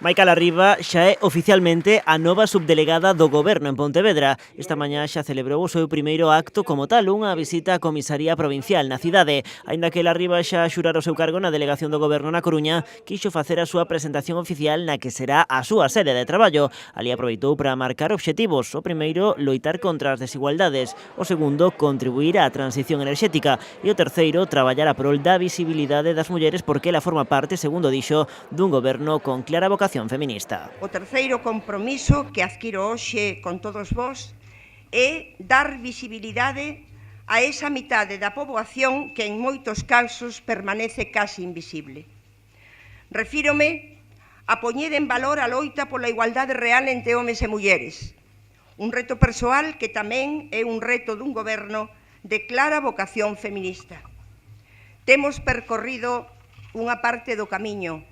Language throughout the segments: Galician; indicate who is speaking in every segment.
Speaker 1: Maica Larriba xa é oficialmente a nova subdelegada do Goberno en Pontevedra. Esta mañá xa celebrou o seu primeiro acto como tal, unha visita á comisaría provincial na cidade. Aínda que Larriba xa xurara o seu cargo na delegación do Goberno na Coruña, quixo facer a súa presentación oficial na que será a súa sede de traballo. Ali aproveitou para marcar obxectivos. O primeiro, loitar contra as desigualdades. O segundo, contribuir á transición enerxética. E o terceiro, traballar a prol da visibilidade das mulleres porque ela forma parte, segundo dixo, dun goberno con clara vocación feminista.
Speaker 2: O terceiro compromiso que adquiro hoxe con todos vós é dar visibilidade a esa mitade da poboación que en moitos casos permanece casi invisible. Refírome a poñer en valor a loita pola igualdade real entre homes e mulleres, un reto persoal que tamén é un reto dun goberno de clara vocación feminista. Temos percorrido unha parte do camiño,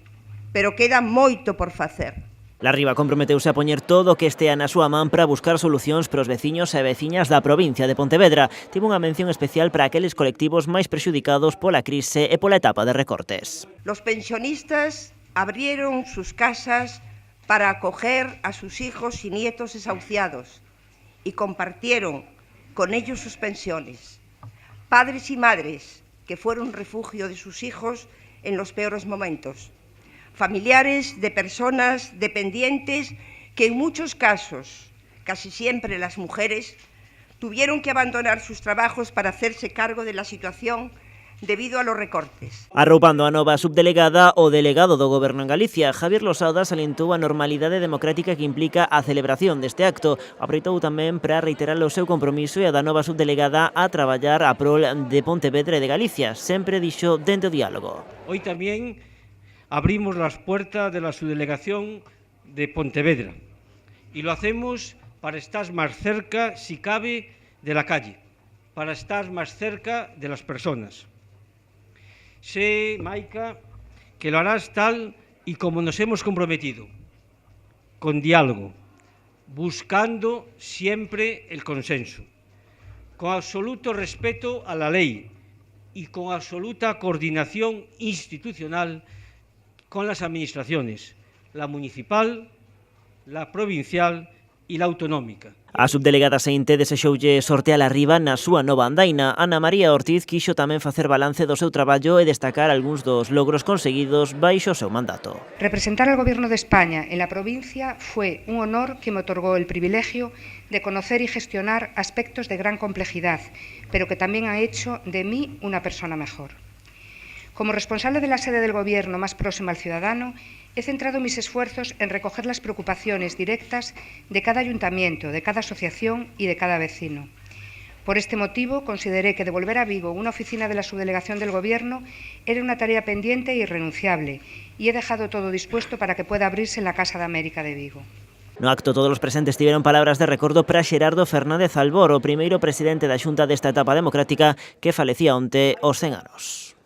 Speaker 2: pero queda moito por facer.
Speaker 1: Larriba comprometeuse a poñer todo o que estea na súa man para buscar solucións para os veciños e veciñas da provincia de Pontevedra. Tivo unha mención especial para aqueles colectivos máis prexudicados pola crise e pola etapa de recortes.
Speaker 2: Los pensionistas abrieron sus casas para acoger a sus hijos y nietos desahuciados y compartieron con ellos sus pensiones. Padres y madres que fueron refugio de sus hijos en los peores momentos. Familiares de personas dependientes que en muchos casos, casi siempre las mujeres, tuvieron que abandonar sus trabajos para hacerse cargo de la situación debido a los recortes.
Speaker 1: Arroupando a nova subdelegada, o delegado do Goberno en Galicia, Javier Losada, salientou a normalidade democrática que implica a celebración deste acto. Aproveitou tamén para reiterar o seu compromiso e a da nova subdelegada a traballar a prol de Pontevedra e de Galicia. Sempre dixo dende o diálogo.
Speaker 3: Hoy también abrimos las puertas de la subdelegación de Pontevedra y lo hacemos para estar más cerca, si cabe, de la calle, para estar más cerca de las personas. Sé, Maica, que lo harás tal y como nos hemos comprometido, con diálogo, buscando siempre el consenso, con absoluto respeto a la ley y con absoluta coordinación institucional con las administraciones, la municipal, la provincial e la autonómica.
Speaker 1: A subdelegada Seinte desexoulle sorte a Larriba na súa nova andaina. Ana María Ortiz quixo tamén facer balance do seu traballo e destacar algúns dos logros conseguidos baixo o seu mandato.
Speaker 4: Representar al Gobierno de España en la provincia fue un honor que me otorgó el privilegio de conocer y gestionar aspectos de gran complejidad, pero que también ha hecho de mí una persona mejor. Como responsable de la sede del Gobierno más próxima al ciudadano, he centrado mis esfuerzos en recoger las preocupaciones directas de cada ayuntamiento, de cada asociación y de cada vecino. Por este motivo, consideré que devolver a Vigo una oficina de la subdelegación del Gobierno era una tarea pendiente e irrenunciable, y he dejado todo dispuesto para que pueda abrirse en la Casa de América de Vigo.
Speaker 1: No acto, todos os presentes tiveron palabras de recordo para Xerardo Fernández Albor, o primeiro presidente da Xunta desta etapa democrática que falecía onte aos 100 anos.